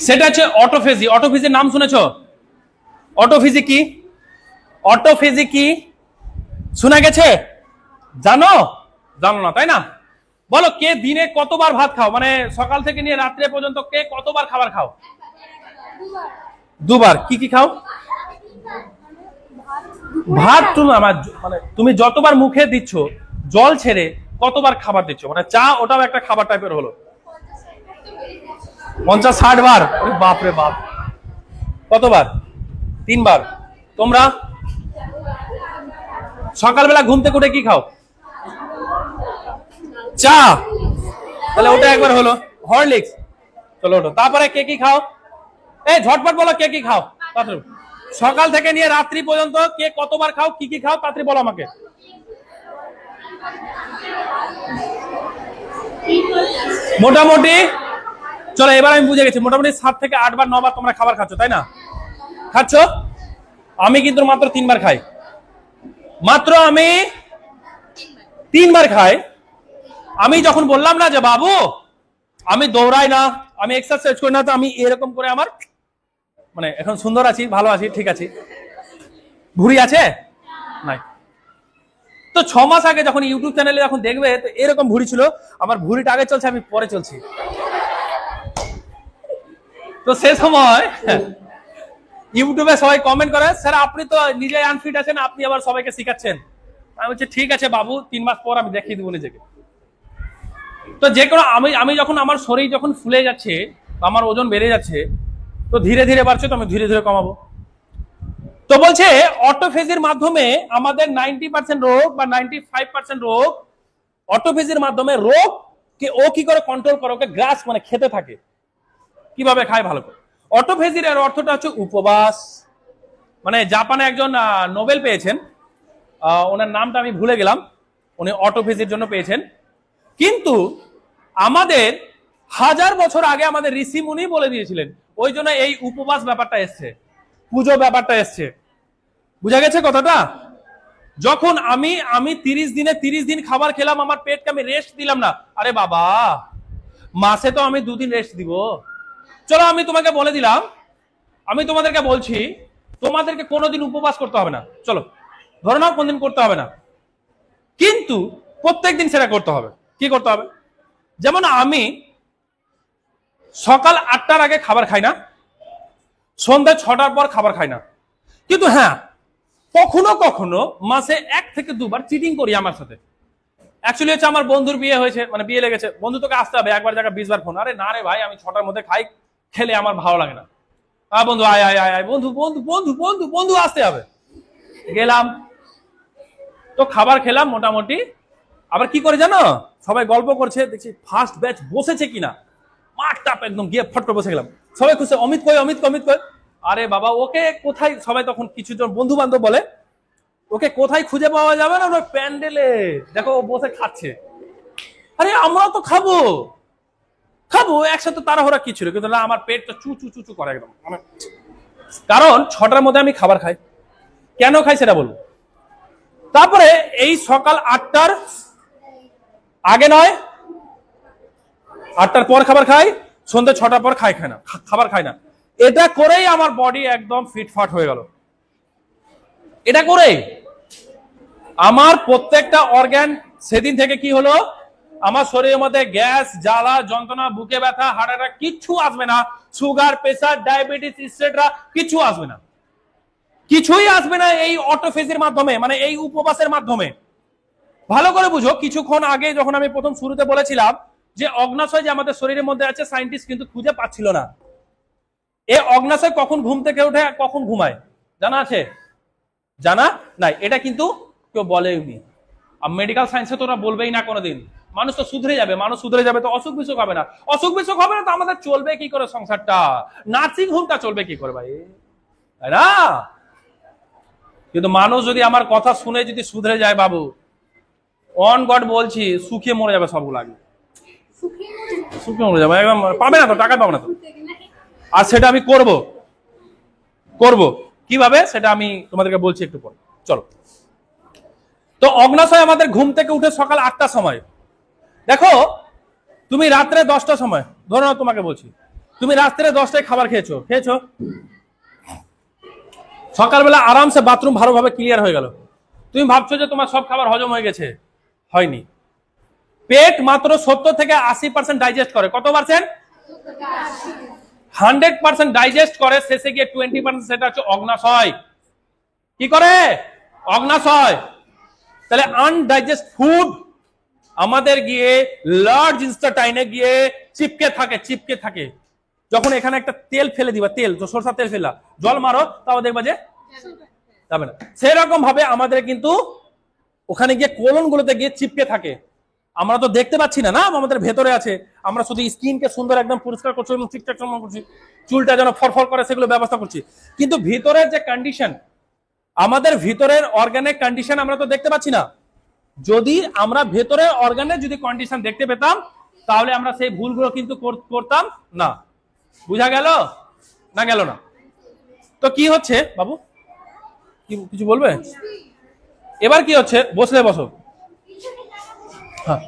সেটা হচ্ছে অটোফেজি। অটোফেজির নাম শুনেছো? অটোফেজি কি? অটোফেজি কি শোনা গেছে? জানো? জানো না তাই না? বলো, কে দিনে কতবার ভাত খাও? মানে সকাল থেকে নিয়ে রাত্রে পর্যন্ত কে কতবার খাবার খাও? দুবার। কি কি খাও? ভাত। তুমি আমার মানে তুমি যতবার মুখে দিচ্ছ জল ছেড়ে কতবার খাবার দিচ্ছ? মানে চা, ওটাও একটা খাবার টাইপের হলো। 50-60 বার। বাপ রে বাপ। কতবার? 3 বার। তোমরা সকালবেলা ঘুম থেকে উঠে কি খাও? চা। তাহলে ওটা একবার হলো। হরলিক্স। চলো ওঠো। তারপরে কে কি খাও? এই ঝটপট বলো, কে কি খাও? সকাল থেকে নিয়ে রাত্রি পর্যন্ত কে কতবার খাও, কি কি খাও, তাড়াতাড়ি বলো আমাকে। মোটামুটি চলো এবার আমি বুঝে গেছি, মোটামুটি 7 থেকে 8 বার 9 বার তোমরা খাবার খাচ্ছ, তাই না? খাচ্ছ। আমি কিন্তু মাত্র 3 বার খাই। মাত্র আমি 3 বার খাই। আমি যখন বললাম না যে বাবু আমি দৌড়াই না, আমি এক্সারসাইজ করি না, তো আমি এরকম করে আমার মানে এখন সুন্দর আছি, ভালো আছি, ঠিক আছে। ভুঁড়ি আছে নাই? তো 6 মাস আগে যখন ইউটিউব চ্যানেলে যখন দেখবে তো এরকম ভুঁড়ি ছিল। আমার ভুঁড়িটা আগে চলছে, আমি পরে চলছি। তো সে সময় ইউটিউবে সবাই কমেন্ট করে, স্যার আপনি তো নিজে আনফিট আছেন, আপনি আবার সবাইকে শিখাচ্ছেন। আমি বলছি ঠিক আছে বাবু, 3 মাস পর আমি দেখিয়ে দেবো নিজেকে। তো যে কোনো আমি যখন আমার শরীর যখন ফুলে যাচ্ছে, আমার ওজন বেড়ে যাচ্ছে, তো ধীরে ধীরে বাড়ছে, তো আমি ধীরে ধীরে কমাবো। তো বলছে অটোফেজির মাধ্যমে আমাদের 90% রোগ বা 95% রোগ অটোফেজির মাধ্যমে রোগ কে ও কি করে কন্ট্রোল করে, ওকে গ্রাস মানে খেতে থাকে। কিভাবে খায় ভালো করে? অটোফেজির এর অর্থটা হচ্ছে উপবাস। মানে জাপানে একজন নোবেল পেয়েছেন, ওনার নামটা আমি ভুলে গেলাম, উনি অটোফেজির জন্য পেয়েছেন। কিন্তু আমাদের 1000 বছর আগে আমাদের ঋষি মুনি বলে দিয়েছিলেন, ওই জন্য এই উপবাস ব্যাপারটা এসছে, পুজো ব্যাপারটা এসছে। বুঝা গেছে কথাটা? যখন আমি 30 দিনে 30 দিন খাবার খেলাম, আমার পেটকে আমি রেস্ট দিলাম না। আরে বাবা, মাসে তো আমি 2 দিন রেস্ট দিব। চলো আমি তোমাকে বলে দিলাম, আমি তোমাদেরকে বলছি তোমাদেরকে কোনোদিন উপবাস করতে হবে না। চলো ধরে নাও কোনদিন করতে হবে না, কিন্তু প্রত্যেকদিন সেটা করতে হবে। কি করতে হবে? যেমন আমি সকাল 8টার আগে খাবার খাই না, সন্ধ্যা 6টার পর খাবার খাই না। কিন্তু হ্যাঁ, কখনো কখনো মাসে 1 থেকে 2 বার চিটিং করি আমার সাথে। অ্যাকচুয়ালি হচ্ছে আমার বন্ধুর বিয়ে হয়েছে, মানে বিয়ে লেগেছে, বন্ধু তোকে আসতে হবে, একবার জায়গা 20 বার ফোন। আরে না রে ভাই, আমি 6টার মধ্যে খাই, খেলে আমার ভালো লাগে না। বন্ধু আয় আয় আয় আয়, বন্ধু বন্ধু বন্ধু বন্ধু বন্ধু আসতে হবে। গেলাম, তো খাবার খেলাম মোটামুটি। আবার কি করে জানো, সবাই গল্প করছে, দেখছি ফার্স্ট ব্যাচ বসেছে কিনা, মাঠটাপ একদম গিয়ে ফট করে বসে গেলাম। সবাই খুশি, অমিত কই অমিত অমিত কই। আরে বাবা, ওকে কোথায়, সবাই তখন কিছু জন বন্ধু বান্ধব বলে ওকে কোথায় খুঁজে পাওয়া যাবে না, ওর প্যান্ডেলে দেখো ও বসে খাচ্ছে। আরে আমরাও তো খাবো খাবো একসাথে, তাড়াহুড়া কি ছিল? কিন্তু না, আমার পেটটা চু চু চু চু করে একদম। কারণ 6টার মধ্যে আমি খাবার খাই। কেন খাই সেটা বলবো। তারপরে এই সকাল 8টার আগে নয়, 8টার পর খাবার খাই, সন্ধ্যে 6টার পর খাই না, খাবার খাই না। এটা করেই আমার বডি একদম ফিটফাট হয়ে গেল। এটা করেই আমার প্রত্যেকটা অর্গান সেদিন থেকে কি হলো, আমার শরীরের মধ্যে গ্যাস, জ্বালা, যন্ত্রণা, বুকে ব্যথা, হার্ট অ্যাটাক কিচ্ছু আসবে না। সুগার, প্রেসার, ডায়াবেটিস ইত্যাদি কিছু আসবে না, কিছুই আসবে না এই অটোফেজির মাধ্যমে, মানে এই উপবাসের মাধ্যমে। ভালো করে বুঝো, কিছুক্ষণ আগে যখন আমি প্রথম শুরুতে বলেছিলাম যে অগ্নাশয় যে আমাদের শরীরের মধ্যে আছে, সায়েন্টিস্ট কিন্তু খুঁজে পাচ্ছিল না এই অগ্নাশয় কখন ঘুম থেকে ওঠে কখন ঘুমায়। জানা আছে? জানা নাই। এটা কিন্তু কেউ বলেনি, আর মেডিকেল সায়েন্সে তো ওরা বলবেই না কোনোদিন। মানুষ তো শুধরে যাবে, মানুষ শুধরে যাবে তো অসুখ বিসুখ হবে না, অসুখ বিসুখ হবে না তো আমাদের চলবে কি করে সংসারটা, নার্সিং হোমটা চলবে কি করে ভাই, তাই না? কিন্তু মানুষ যদি আমার কথা শুনে যদি শুধরে যায় বাবু, অন গড বলছি, সুখে মরে যাবে সবগুলো, আগে সুখে মরে যাবে একদম, পাবে না তো, টাকা পাবে না তো। আর সেটা আমি করব কিভাবে সেটা আমি তোমাদেরকে বলছি একটু পর। চলো। তো অগ্নাশয় আমাদের ঘুম থেকে উঠে সকাল 8টার সময়। দেখো তুমি রাত্রে 10টার সময়, ধরো তোমাকে বলছি, তুমি রাত্রে 10টায় খাবার খেয়েছো, সকালবেলা আরামসে বাথরুম ভালোভাবে ক্লিয়ার হয়ে গেল, তুমি ভাবছো যে তোমার সব খাবার হজম হয়ে গেছে, হয়নি। পেট মাত্র 70 থেকে 80% ডাইজেস্ট করে। কত পার্সেন্ট? 100% ডাইজেস্ট করে, শেষে গিয়ে 20% সেটা হচ্ছে অগ্নাশয়। কি করে? অগ্নাশয়। তাহলে আনডাইজেস্ট ফুড আমাদের গিয়ে লার্জ ইন্টেস্টাইনে গিয়ে চিপকে থাকে। যখন এখানে একটা তেল ফেলে দিবা, তেল তো সরষার তেল ফেলা, জল মারো, তাও দেখবা যে যাবে না। সেরকম ভাবে আমাদের কিন্তু ওখানে গিয়ে কোলন গুলোতে গিয়ে চিপকে থাকে। আমরা তো দেখতে পাচ্ছি না, আমাদের ভেতরে আছে। আমরা শুধু স্কিনকে সুন্দর একদম পরিষ্কার করছি এবং ঠিকঠাক সময় করছি, চুলটা যেন ফরফর করে সেগুলো ব্যবস্থা করছি, কিন্তু ভিতরের যে কন্ডিশন, আমাদের ভিতরের অর্গানিক কন্ডিশন আমরা তো দেখতে পাচ্ছি না। যদি আমরা ভেতরের অর্গানের যদি কন্ডিশন দেখতে পেতাম, তাহলে আমরা সেই ভুলগুলো কিন্তু করতাম না। বুঝা গেল না? গেল না? তো কি হচ্ছে বাবু, কিছু বলবে? এবার কি হচ্ছে, বসো। হ্যাঁ,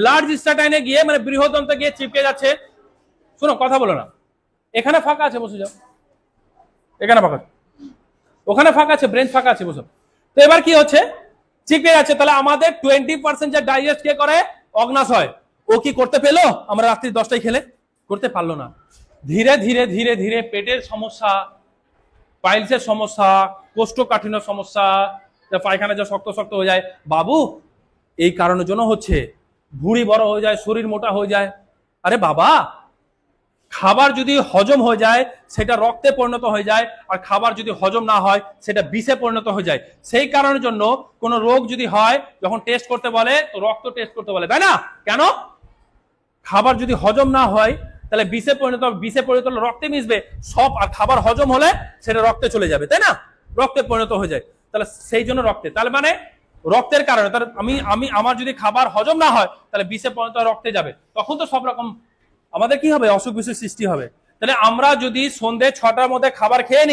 লার্জ ইন্টেস্টাইনে গিয়ে মানে বৃহদন্তে গিয়ে চিপকে যাচ্ছে। শোনো, কথা বলো না। এখানে ফাঁকা আছে, বসে যাও। এখানে ফাঁকা, ওখানে ফাঁকা আছে, ব্রেঞ্চ ফাঁকা আছে, বসো। তো এবার কি হচ্ছে, চিপকে যাচ্ছে। তাহলে আমাদের 20% যে ডাইজেস্ট কে করে, অগ্নাশয়। ও কি করতে পেলো? আমরা রাত্রি 10টায় খেলে করতে পারলো না। ধীরে ধীরে ধীরে ধীরে পেটের সমস্যা, পাইলসের সমস্যা, কোষ্ঠকাঠিন্য সমস্যা, পায়খানা যা শক্ত শক্ত হয়ে যায় বাবু, এই কারণের জন্য হচ্ছে। ভুঁড়ি বড় হয়ে যায়, শরীর মোটা হয়ে যায়। আরে বাবা, খাবার যদি হজম হয়ে যায় সেটা রক্তে পরিণত হয়ে যায়, আর খাবার যদি হজম না হয় সেটা বিষে পরিণত হয়ে যায়। সেই কারণের জন্য কোনো রোগ যদি হয়, যখন টেস্ট করতে বলে তো রক্ত টেস্ট করতে বলে, তাই না? কেন? খাবার যদি হজম না হয় তাহলে বিষে পরিণত হলে রক্তে মিশবে সব, আর খাবার হজম হলে সেটা রক্তে চলে যাবে, তাই না? রক্তে পরিণত হয়ে যায়। তাহলে সেই জন্য রক্তে, তাহলে মানে রক্তের কারণে, তাহলে আমার যদি খাবার হজম না হয় তাহলে বিষে পরিণত রক্তে যাবে, তখন তো সব রকম আমাদের কি হবে, অসুখ বিসুখ সৃষ্টি হবে। তাহলে আমরা যদি সন্ধ্যে 6টার মধ্যে খাবার খেয়ে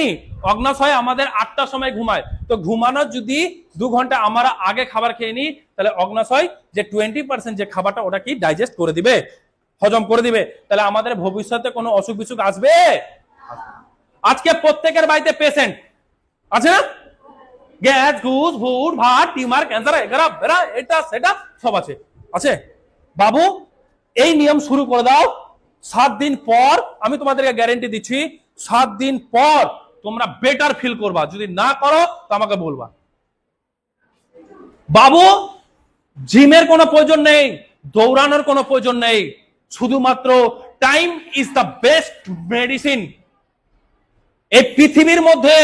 নিই, অগ্নাশয় আমাদের 8টার সময় ঘুমায়, তো ঘুমানোর যদি 2 ঘন্টা আমরা আগে খাবার খেয়ে নিই, তাহলে অগ্নাশয় যে 20% যে খাবারটা ওটা কি ডাইজেস্ট করে দিবে, হজম করে দিবে। তাহলে আমাদের ভবিষ্যতে কোনো অসুখ বিসুখ আসবে? আজকে প্রত্যেকের বাড়িতে পেশেন্ট আছে না? গ্যাস, ঘুষ, ভুট, ভাত, টিউমার, ক্যান্সার, এটা সেটা সব আছে। বাবু, এই নিয়ম শুরু করে দাও। 7 দিন পর আমি তোমাদেরকে গ্যারেন্টি দিচ্ছি, 7 দিন পর তোমরা বেটার ফিল করবা। যদি না করো তো আমাকে বলবা। বাবু, জিমের কোনো প্রয়োজন নেই, দৌড়ানোর কোনো প্রয়োজন নেই, শুধুমাত্র time is the best medicine. এই পৃথিবীর মধ্যে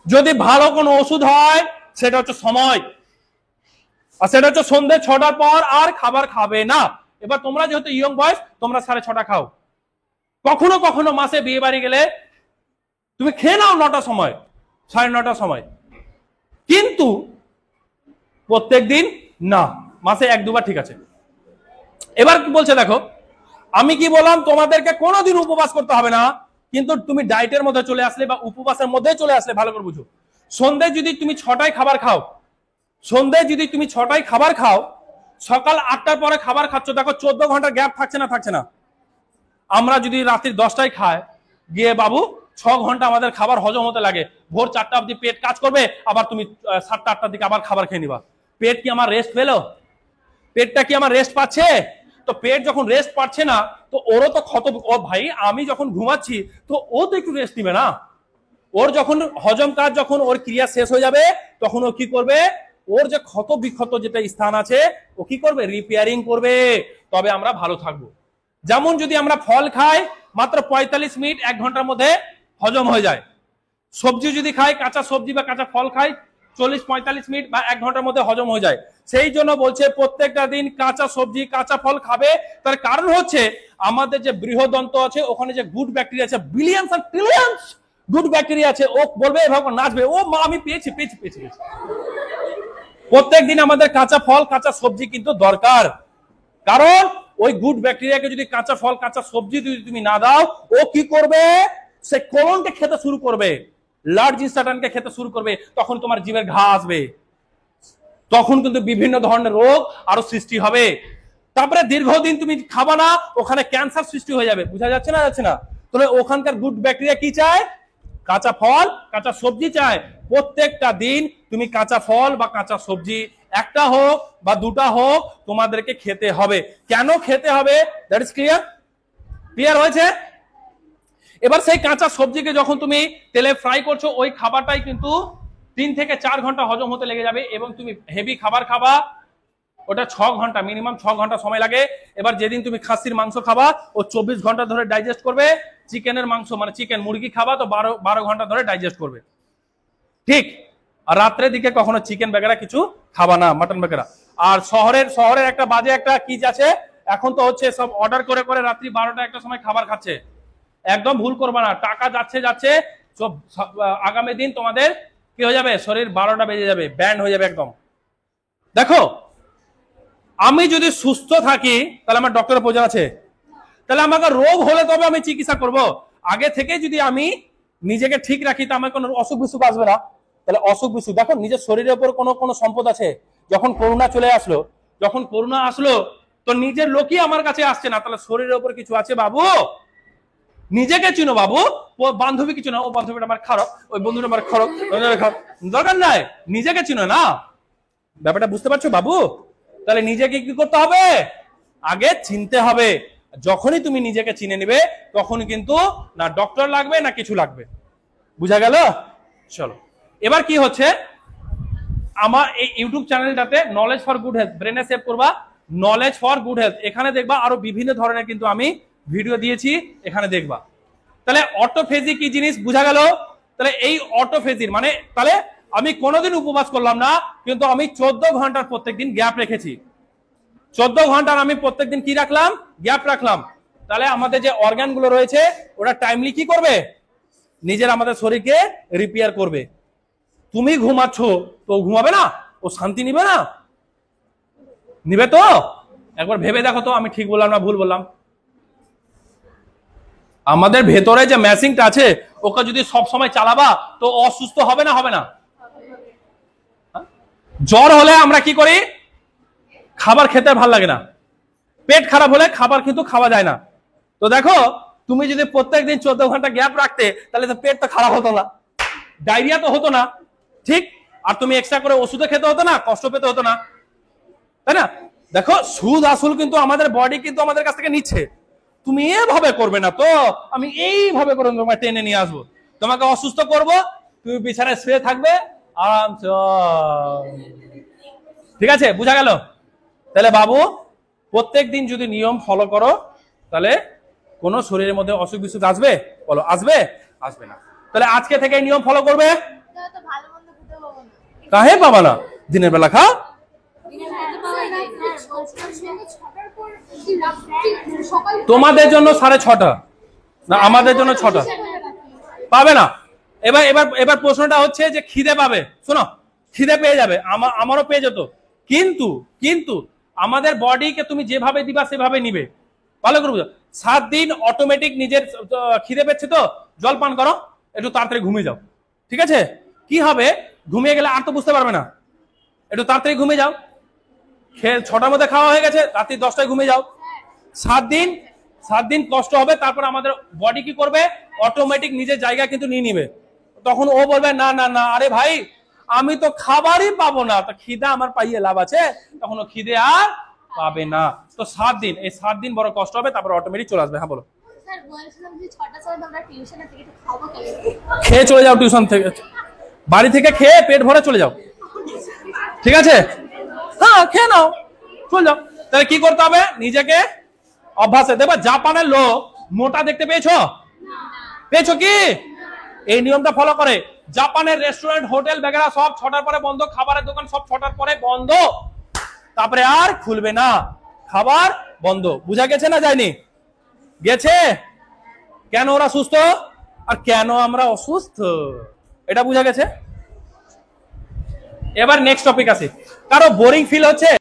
যদি ভালো কোনো ওষুধ হয় সেটা হচ্ছে সময়, আর সেটা হচ্ছে সন্ধ্যে 6টার পর আর খাবার খাবে না। এবার তোমরা যেহেতু ইয়ং বয়স, তোমরা 6:30 খাও। কখনো কখনো মাসে বিয়ে বাড়ি গেলে তুমি খেয়ে নাও 9টার সময়, 9:30টার সময়, কিন্তু প্রত্যেক দিন না, মাসে 1-2 বার ঠিক আছে। এবার কি বলছে দেখো, আমি কি বললাম, তোমাদেরকে কোনোদিন উপবাস করতে হবে না, কিন্তু তুমি ডায়েটের মধ্যে চলে আসলে বা উপবাসের মধ্যে চলে আসলে, ভালো করে বুঝো, সন্ধ্যে যদি তুমি 6টায় খাবার খাও, সকাল 8টার পরে খাবার খাচ্ছ, দেখো 14 ঘন্টার গ্যাপ থাকছে না? আমরা যদি রাত্রি 10টায় খাই, গিয়ে বাবু 6 ঘন্টা আমাদের খাবার হজম হতে লাগে। ভোর 4টা অবধি পেট কাজ করবে, আবার তুমি 7টা 8টার দিকে আবার খাবার খেয়ে নিবা। পেট কি আমার রেস্ট পেলো? পেটটা কি আমার রেস্ট পাচ্ছে? তো পেট যখন রেস্ট পাচ্ছে না, তো ওরও তো ও ভাই, আমি যখন ঘুমাচ্ছি তো ও তো একটু রেস্ট নিবে না? ওর যখন হজম কাজ, যখন ওর ক্রিয়া শেষ হয়ে যাবে, তখন ও কি করবে, ওর যে ক্ষত বিক্ষত যেটা স্থান আছে ও কি করবে, রিপেয়ারিং করবে, তবে আমরা ভালো থাকবো। যেমন যদি আমরা ফল খাই, মাত্র 45 মিনিট 1 ঘন্টার মধ্যে হজম হয়ে যায়। সবজি যদি খাই, কাঁচা সবজি বা কাঁচা ফল খাই, 40-45 মিনিট বা 1 ঘন্টার মধ্যে হজম হয়ে যায়। সেই জন্য বলছে প্রত্যেকটা দিন কাঁচা সবজি, কাঁচা ফল খাবে। তার কারণ হচ্ছে আমাদের যে বৃহদন্ত আছে, ওখানে যে গুড ব্যাকটেরিয়া আছে, বিলিয়নস এন্ড ট্রিলিয়নস গুড ব্যাকটেরিয়া আছে, ও বলবে এভাবে নাচবে, ও মা আমি পেয়েছি। প্রত্যেক দিন আমাদের কাঁচা ফল, কাঁচা সবজি কিন্তু দরকার। কারণ ওই গুড ব্যাকটেরিয়াকে যদি কাঁচা ফল, কাঁচা সবজি যদি তুমি না দাও, ও কি করবে, সে কোলনকে খেতে শুরু করবে, লার্জ ইন্টেস্টাইনকে খেতে শুরু করবে, তখন তোমার জীবের ঘা আসবে, তখন কিন্তু বিভিন্ন ধরনের রোগ আরো সৃষ্টি হবে। তারপরে দীর্ঘদিন তুমি খাবা না, ওখানে ক্যান্সার সৃষ্টি হয়ে যাবে। বুঝা যাচ্ছে না? যাচ্ছে না? তাহলে ওখানকার গুড ব্যাকটেরিয়া কি চায়? কাঁচা ফল, কাঁচা সবজি চায়। প্রত্যেকটা দিন তুমি কাঁচা ফল বা কাঁচা সবজি একটা হোক বা দুটা হোক তোমাদেরকে খেতে হবে। কেন খেতে হবে? That is clear? ক্লিয়ার হয়েছে? এবার সেই কাঁচা সবজিকে যখন তুমি তেলে ফ্রাই করছো, ওই খাবারটাই কিন্তু 3 থেকে 4 ঘন্টা হজম হতে লেগে যাবে, এবং তুমি হেভি খাবার খাবা, ওটা 6 ঘন্টা, মিনিমাম 6 ঘন্টা সময় লাগে। এবার যেদিন তুমি খাসির মাংস খাবা, ও 24 ঘন্টা ধরে ডাইজেস্ট করবে। চিকেনের মাংস মানে চিকেন মুরগি খাবা, তো 12 ঘন্টা ধরে ডাইজেস্ট করবে। ঠিক? আর রাত্রের দিকে কখনো চিকেন বেগেরা কিছু খাবা না, মাটন বেগেরা। আর শহরের একটা বাজে একটা কি আছে, এখন তো হচ্ছে সব অর্ডার করে করে রাত্রি 12টা একটা সময় খাবার খাচ্ছে। একদম ভুল করবা না, টাকা যাচ্ছে সব। আগামী দিন তোমাদের কি হয়ে যাবে? শরীর 12টা বেজে যাবে, ব্যান্ড হয়ে যাবে একদম। দেখো, আমি যদি সুস্থ থাকি তাহলে আমার ডক্টরের প্রয়োজন আছে? তাহলে আমাকে রোগ হলে তবে আমি চিকিৎসা করব। আগে থেকে যদি আমি নিজেকে ঠিক রাখি, তো আমার কোনো অসুখ বিসুখ আসবে না। তাহলে অসুখ বিসুখ, দেখো নিজের শরীরের উপর কোনো সম্পদ আছে। যখন করোনা চলে আসলো, তো নিজের লোকই আমার কাছে আসছে না, তাহলে শরীরের উপর কিছু আছে বাবু। নিজেকে চিনো বাবু। বান্ধবী কিছু না, ও বান্ধবীটা আমার খারাপ, ওই বন্ধুটা আমার খারাপ, দরকার নাই। নিজেকে চিনো না, ব্যাপারটা বুঝতে পারছো বাবু? তাহলে নিজেকে কি করতে হবে? আগে চিনতে হবে। যখনই তুমি নিজেকে চিনে নিবে, তখনই কিন্তু না ডক্টর লাগবে না কিছু লাগবে। বুঝা গেল? চলো, এবার কি হচ্ছে, আমার এই ইউটিউব চ্যানেলটাতে নলেজ ফর গুড হেলথ, ব্রেনে সেভ করবা, নলেজ ফর গুড হেলথ, এখানে দেখবা আরো বিভিন্ন ধরনের কিন্তু আমি ভিডিও দিয়েছি, এখানে দেখবা। তাহলে অটোফেজি কি জিনিস বুঝা গেল? তাহলে এই অটোফেজির মানে, তাহলে আমি কোনোদিন উপবাস করলাম না, কিন্তু আমি 14 ঘন্টার প্রত্যেকদিন গ্যাপ রেখেছি। 14 ঘন্টার আমি প্রত্যেকদিন কি রাখলাম? গ্যাপ রাখলাম। তাহলে আমাদের যে অর্গান গুলো রয়েছে, ওটা টাইমলি কি করবে? নিজের আমাদের শরীরকে রিপেয়ার করবে। তুমি ঘুমাচ্ছ, তো ঘুমাবে না? ও শান্তি নিবে না? নিবে তো? একবার ভেবে দেখো তো, আমি ঠিক বললাম না ভুল বললাম? আমাদের ভেতরে যে মেশিনটা আছে, ওকে যদি সব সময় চালাবা, তো অসুস্থ হবে না? হবে না? জ্বর হলে আমরা কি করি? খাবার খেতে ভাল লাগে না। পেট খারাপ হলে খাবার কিন্তু খাওয়া যায় না। তো দেখো, তুমি যদি প্রত্যেকদিন 14 ঘন্টা গ্যাপ রাখতে, তাহলে তো পেট তো খারাপ হতো না, ডায়রিয়া তো হতো না। ঠিক? আর তুমি এক্সট্রা করে ওষুধে খেতে হতো না, কষ্ট পেতে হতো না, তাই না? দেখো, সুদ আসল কিন্তু আমাদের বডি কিন্তু আমাদের কাছ থেকে নিচ্ছে। তুমি এভাবে করবে না তো, আমি এইভাবে করে তোমাকে টেনে নিয়ে আসবো, তোমাকে অসুস্থ করব, তুমি বিছানায় শুয়ে থাকবে আরাম। ঠিক আছে? বুঝা গেল? তাহলে বাবু, প্রত্যেক দিন যদি নিয়ম ফলো করো, তাহলে কোন শরীরের মধ্যে অসুখ বিসুখ আসবে? বলো, আসবে? আসবে না। তাহলে আজকে থেকে নিয়ম ফলো করবে। কাহে পাবা না? দিনের বেলা খাও। তোমাদের জন্য 6:30 না, আমাদের জন্য 6টা। পাবে না। এবার এবার এবার প্রশ্নটা হচ্ছে যে খিদে পাবে। শোনো, খিদে পেয়ে যাবে, আমারও পেয়ে যেত, কিন্তু কিন্তু আমাদের বডিকে তুমি যেভাবে দিবা সেভাবে নিবে। ভালো করে বুঝো। 7 দিন অটোমেটিক নিজের খিদে পেচ্ছে, তো জল পান করো, একটু তাড়াতাড়ি ঘুমিয়ে যাও। ঠিক আছে? কি হবে? ঘুমিয়ে গেলে আর তো বুঝতে পারবে না, একটু তাড়াতাড়ি ঘুমিয়ে যাও। 6টার মধ্যে খাওয়া হয়ে গেছে, রাত্রি 10টায় ঘুমিয়ে যাও। 7 দিন কষ্ট হবে, তারপর আমাদের বডি কি করবে? অটোমেটিক নিজের জায়গা কিন্তু নিয়ে নিবে। তখন ও বলবে না না না, আরে ভাই আমি তো খাবারই পাবো না, তো খিদে আমার পাইয়ে লাভ আছে? তখন ও খিদে আর পাবে না। তো 7 দিন, এই 7 দিন বড় কষ্ট হবে, তারপর অটোমেটিক চলে আসবে। হ্যাঁ বলো। খেয়ে চলে যাও টিউশন থেকে, বাড়ি থেকে খেয়ে পেট ভরে চলে যাও। ঠিক আছে? হ্যাঁ, খেয়ে নাও, চলে যাও। তাহলে কি করতে হবে? নিজেকে অভ্যাসে দেখবা। জাপানের লোক মোটা দেখতে পেয়েছো? পেয়েছো কি? এই নিয়মটা ফলো করে। জাপানের রেস্টুরেন্ট, হোটেল বেগেরা সব 6টার পরে বন্ধ, খাবারের দোকান সব 6টার পরে বন্ধ, তারপরে আর খুলবে না, খাবার বন্ধ। বুঝা গেছে না? যায়নি? গেছে? কেন ওরা সুস্থ আর কেন আমরা অসুস্থ, এটা বুঝা গেছে? এবার নেক্সট টপিক আছে। কারো বোরিং ফিল হচ্ছে?